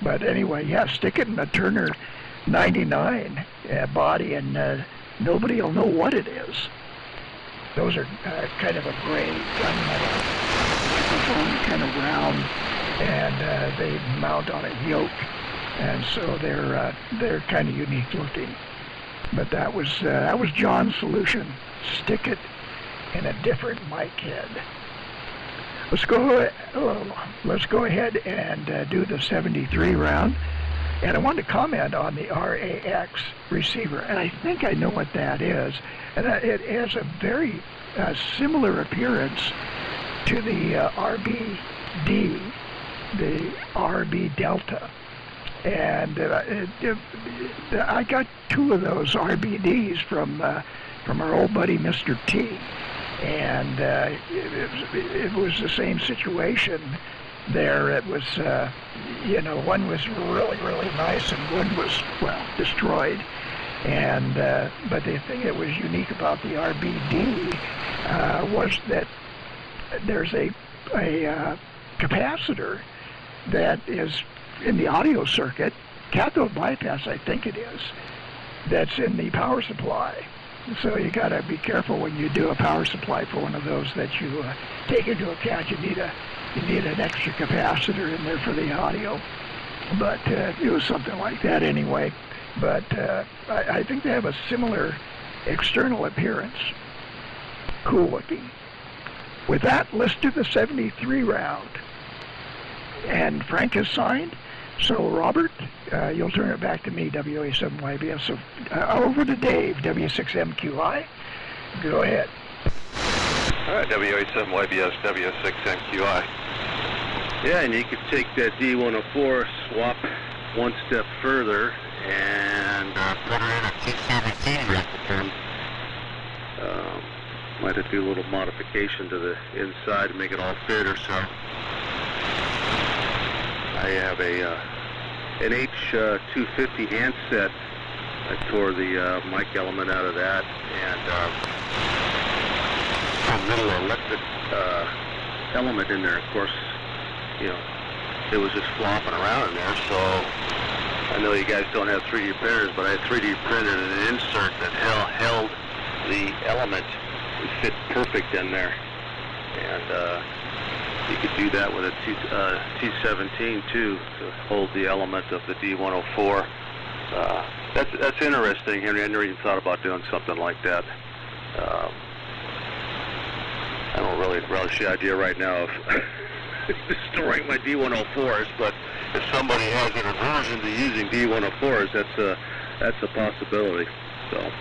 but anyway, yeah, stick it in a Turner 99 body, and nobody will know what it is. Those are kind of a gray gunmetal microphone, kind of round, and they mount on a yoke, and so they're kind of unique looking. But that was John's solution. Stick it in a different mic head. Let's go ahead and do the 73 round. And I wanted to comment on the RAX receiver, and I think I know what that is. And it has a very similar appearance to the RBD, the RB Delta. And I got two of those RBDs from our old buddy Mr. T. And it was the same situation there. It was, you know, one was really, really nice and one was, well, destroyed. And but the thing that was unique about the RBD was that there's a capacitor that is in the audio circuit, cathode bypass I think it is, that's in the power supply. So you got to be careful when you do a power supply for one of those that you take into account. You need an extra capacitor in there for the audio. But it was something like that anyway. But I think they have a similar external appearance. Cool looking. With that, let's do the 73 round. And Frank has signed. So, Robert, you'll turn it back to me, WA7YBS. So, over to Dave, W6MQI. Go ahead. All right, WA7YBS, W6MQI. Yeah, and you could take that D104, swap one step further, and put her in a T17 replica. Might have to do a little modification to the inside to make it all fit or so. I have an H250 handset. I tore the mic element out of that, and a little electric element in there. Of course, you know, it was just flopping around in there, so I know you guys don't have 3D printers, but I 3D printed an insert that held the element and fit perfect in there. And you could do that with a T17 too, to hold the element of the D104. That's interesting, Henry. I never even thought about doing something like that. I don't really relish the idea right now of destroying my D104s, but if somebody has an aversion to using D104s, that's a possibility. So,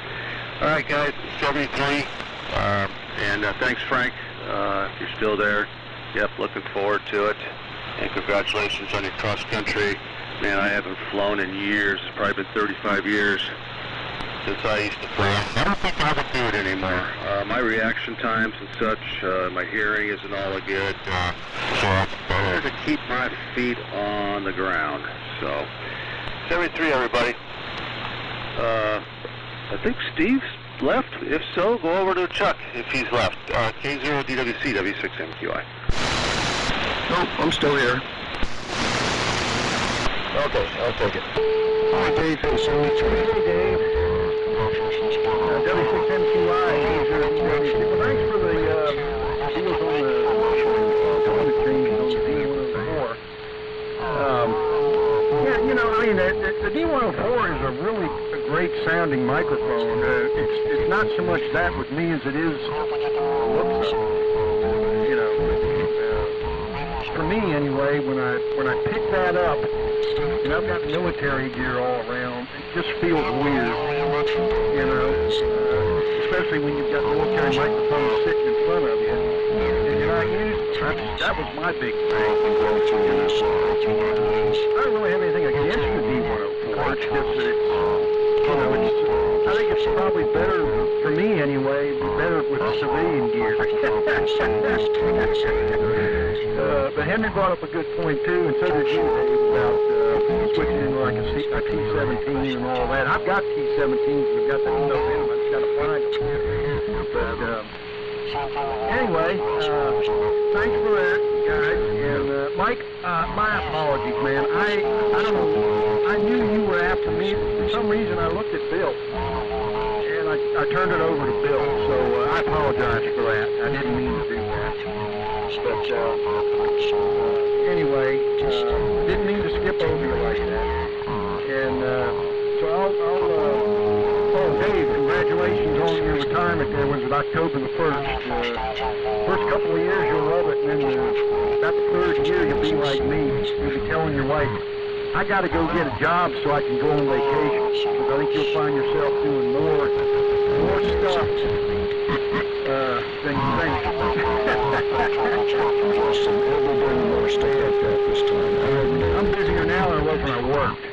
all right, guys, 73, and thanks, Frank. If you're still there, yep, looking forward to it, and congratulations on your cross country. Man, I haven't flown in years. It's probably been 35 years since I used to fly. I don't think I would do it anymore. My reaction times and such, my hearing isn't all that good, so it's better to keep my feet on the ground. So, 73, everybody. I think Steve's left. If so, go over to Chuck if he's left. K0DWC, W6MQI. Nope, I'm still here. Okay, I'll take it. Hi, Dave. Hey, Dave. W6MQI. Well, thanks for the deals on the component changes on the D104. Yeah, you know, I mean, the D104 is a really great sounding microphone. It's not so much that with me as it is, you know, for me anyway, when I pick that up, and I've got military gear all around, it just feels weird, you know, especially when you've got military microphones sitting in front of you. And that was my big thing. I don't really have anything against the D104, it's just that it's, you know, I think it's probably better, for me anyway, better with civilian gear. But Henry brought up a good point too, and so did you, Dave, about switching into like a T17 and all that. I've got T17s, I've got that stuff in them, I've just got to find them. But anyway, thanks for that, guys. And Mike, my apologies, man. I don't know. I knew you were after me. For some reason, I looked at Bill, and I turned it over to Bill. So I apologize for that. I didn't mean to do that. But anyway, didn't mean to skip over you like that. And so oh, Dave, congratulations on your retirement there. Was it October the 1st? First couple of years, you'll love it, and then about the third year, you'll be like me. You'll be telling your wife, I got to go get a job so I can go on vacation, because I think you'll find yourself doing more stuff than you think. I'm busier now than I was when I worked.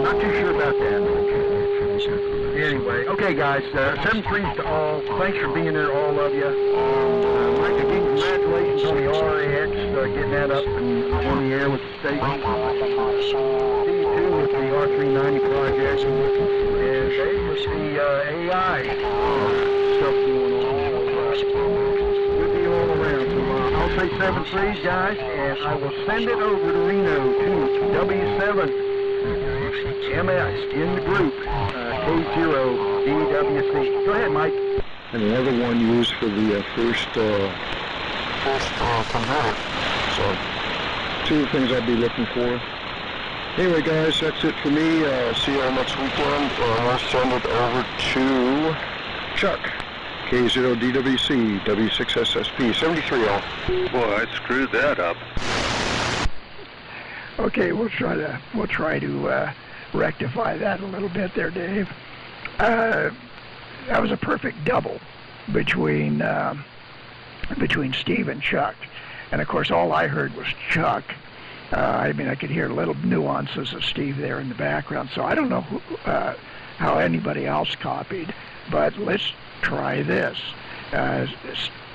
Not too sure about that. Anyway, okay, guys, 7-3s to all. Thanks for being there, all of you. Mike, again, congratulations on the RAX, getting that up and on the air with the station. See you too with the R390 project, and Dave with the AI stuff going on. Good deal all around. So I'll say 7-3s, guys, and I will send it over to Reno to W7. MS in the group, K0DWC. Go ahead, Mike. And another one used for the first converter. So, two things I'd be looking for. Anyway, guys, that's it for me. See you all next weekend. I'll send it over to Chuck, K0DWC, W6SSP, 73L. Boy, I screwed that up. Okay, we'll try to rectify that a little bit there, Dave. That was a perfect double between Steve and Chuck, and of course all I heard was Chuck. I mean, I could hear little nuances of Steve there in the background, so I don't know how anybody else copied, but let's try this.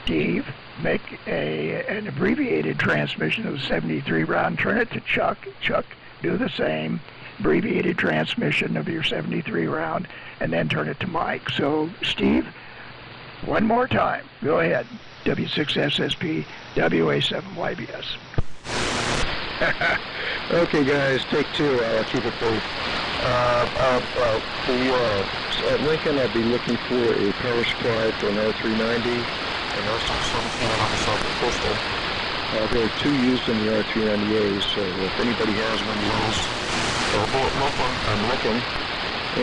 Steve, make an abbreviated transmission of the 73 round, turn it to Chuck. Chuck, do the same, abbreviated transmission of your 73 round, and then turn it to Mike. So, Steve, one more time. Go ahead. W6SSP, WA7YBS. Okay, guys, take two. I'll keep it brief. At Lincoln, I'll be looking for a power supply for an R390 and also 17 off the pistol. There are two used in the R390A, so if anybody has one of those, I'm looking.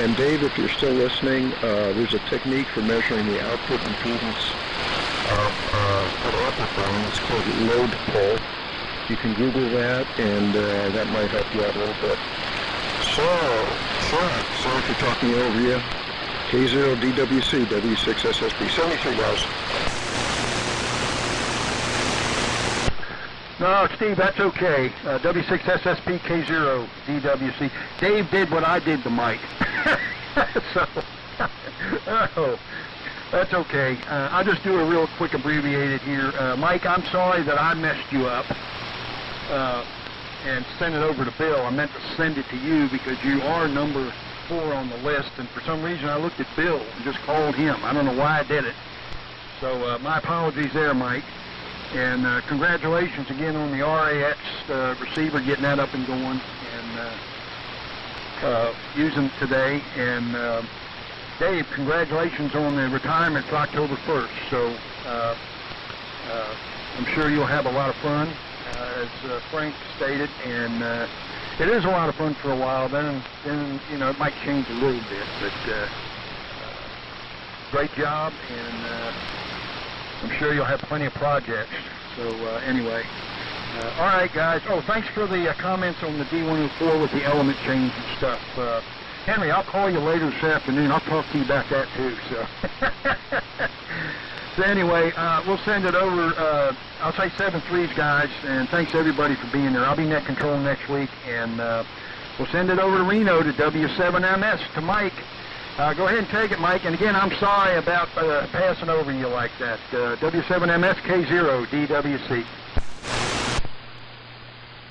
And Dave, if you're still listening, there's a technique for measuring the output impedance of an amplifier. It's called load pull. You can Google that, and that might help you out a little bit. So, sorry for talking over you. K0DWC, W6SSP, 73 guys. No, Steve, that's okay. W6SSP, K0DWC. Dave did what I did to Mike. So, that's okay. I'll just do a real quick abbreviated here. Mike, I'm sorry that I messed you up and sent it over to Bill. I meant to send it to you because you are number 4 on the list, and for some reason I looked at Bill and just called him. I don't know why I did it. So my apologies there, Mike. And congratulations again on the RAX receiver, getting that up and going and using it today. And Dave, congratulations on the retirement for October 1st. So I'm sure you'll have a lot of fun, as Frank stated, and it is a lot of fun for a while. Then you know, it might change a little bit, but great job, and I'm sure you'll have plenty of projects. So anyway, all right, guys. Oh, thanks for the comments on the D104 with the element change and stuff. Henry, I'll call you later this afternoon. I'll talk to you about that too. So anyway, we'll send it over. I'll say 7-3s, guys, and thanks everybody for being there. I'll be net control next week, and we'll send it over to Reno to W7MS to Mike. Go ahead and take it, Mike. And again, I'm sorry about passing over you like that. W7MS K0DWC.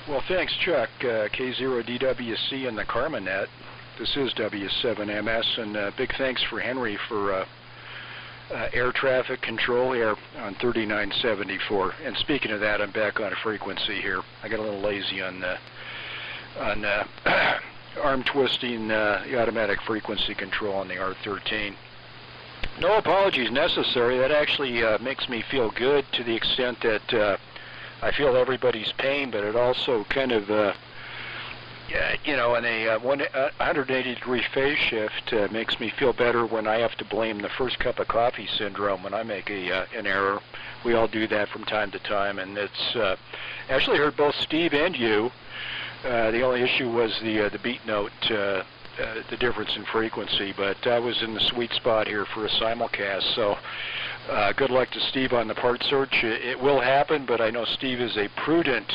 Well, thanks, Chuck. K0DWC and the Carmanet. This is W7MS, and big thanks for Henry for air traffic control here on 3974. And speaking of that, I'm back on a frequency here. I got a little lazy on arm twisting the automatic frequency control on the R13. No apologies necessary. That actually makes me feel good to the extent that I feel everybody's pain, but it also kind of, you know, in a 180-degree phase shift makes me feel better when I have to blame the first cup of coffee syndrome when I make an error. We all do that from time to time, and it's actually heard both Steve and you. The only issue was the beat note, the difference in frequency, but I was in the sweet spot here for a simulcast, so good luck to Steve on the part search. It will happen, but I know Steve is a prudent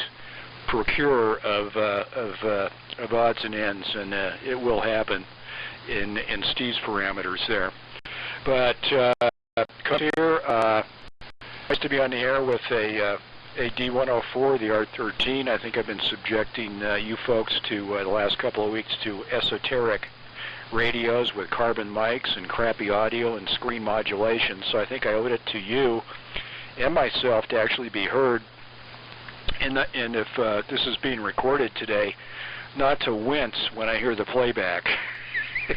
procurer of odds and ends, and it will happen in Steve's parameters there. But here, nice to be on the air with a D104, the R13. I think I've been subjecting you folks to the last couple of weeks to esoteric radios with carbon mics and crappy audio and screen modulation, so I think I owed it to you and myself to actually be heard, and if this is being recorded today, not to wince when I hear the playback.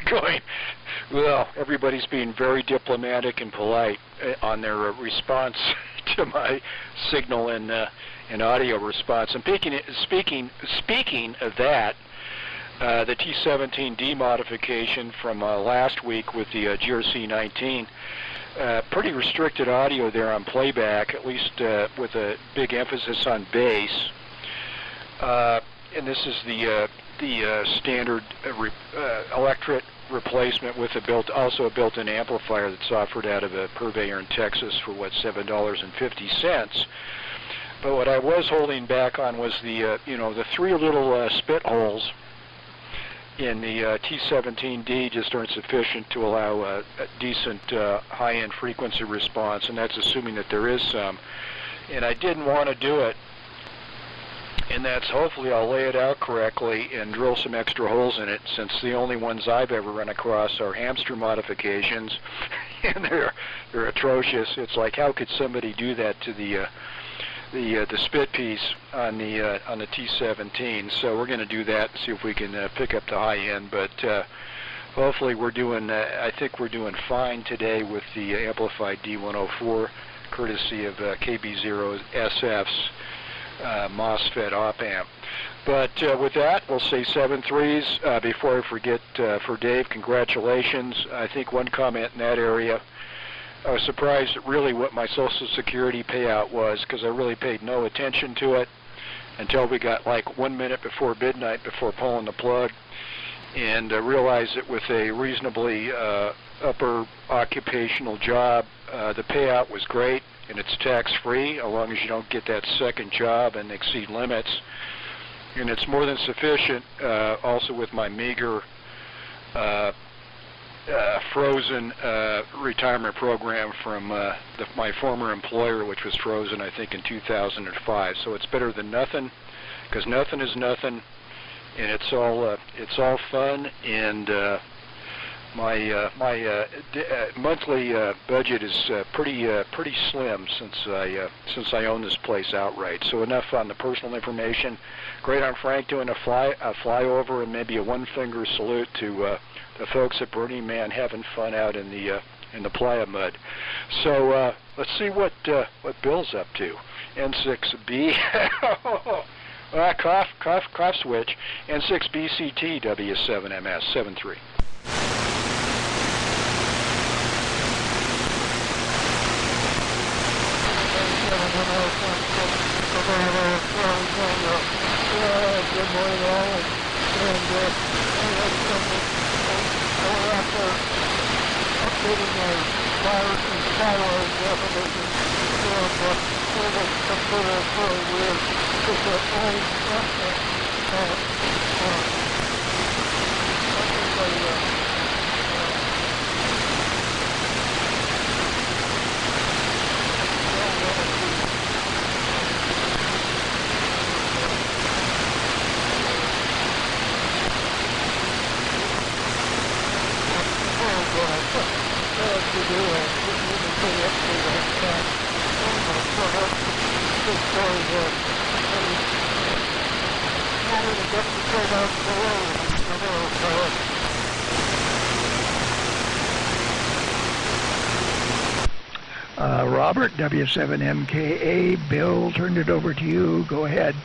Going, well, everybody's being very diplomatic and polite on their response to my signal and audio response. And speaking of that, the T17D modification from last week with the GRC19, pretty restricted audio there on playback, at least with a big emphasis on bass. and this is the standard electret replacement with also a built-in amplifier that's offered out of a purveyor in Texas for $7.50. But what I was holding back on was the the three little spit holes in the T17D just aren't sufficient to allow a decent high-end frequency response, and that's assuming that there is some. And I didn't want to do it, and that's hopefully I'll lay it out correctly and drill some extra holes in it, since the only ones I've ever run across are hamster modifications, and they're atrocious. It's like, how could somebody do that to the spit piece on the T17? So we're going to do that and see if we can pick up the high end. But hopefully we're doing. I think we're doing fine today with the amplified D104, courtesy of KB0 SF's MOSFET op amp. But with that, we'll say 7.3s. Before I forget, for Dave, congratulations. I think one comment in that area. I was surprised at really what my Social Security payout was, because I really paid no attention to it until we got like 1 minute before midnight before pulling the plug, and realized that with a reasonably upper occupational job, the payout was great, and it's tax-free as long as you don't get that second job and exceed limits. And it's more than sufficient also with my meager frozen retirement program from my former employer, which was frozen, I think, in 2005. So it's better than nothing, because nothing is nothing, and it's all fun. And my monthly budget is pretty slim since I own this place outright. So enough on the personal information. Great on Frank doing a flyover, and maybe a one-finger salute to the folks at Burning Man having fun out in the playa mud. So let's see what Bill's up to. N6B, cough switch. N6BCT W7MS 73. Good morning, all, and we're after updating our virus and firewall definition and computer very weird. It's a Robert, W7MKA, Bill, turned it over to you. Go ahead.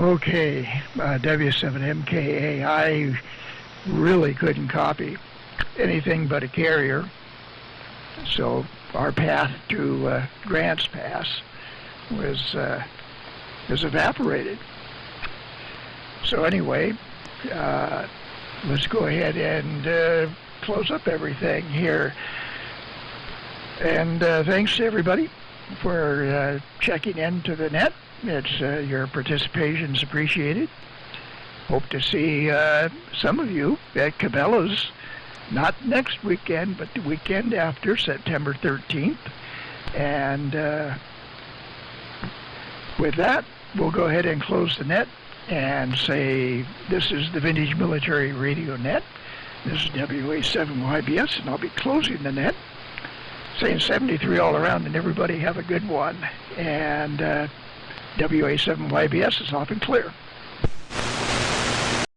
Okay, W7MKA. I really couldn't copy anything but a carrier. So our path to Grants Pass was evaporated. So anyway, let's go ahead and close up everything here. And thanks to everybody for checking into the net. It's your participation's appreciated. Hope to see some of you at Cabela's, not next weekend, but the weekend after, September 13th. And with that, we'll go ahead and close the net and say this is the Vintage Military Radio Net. This is WA7YBS, and I'll be closing the net, saying 73 all around, and everybody have a good one. And WA7YBS is off and clear.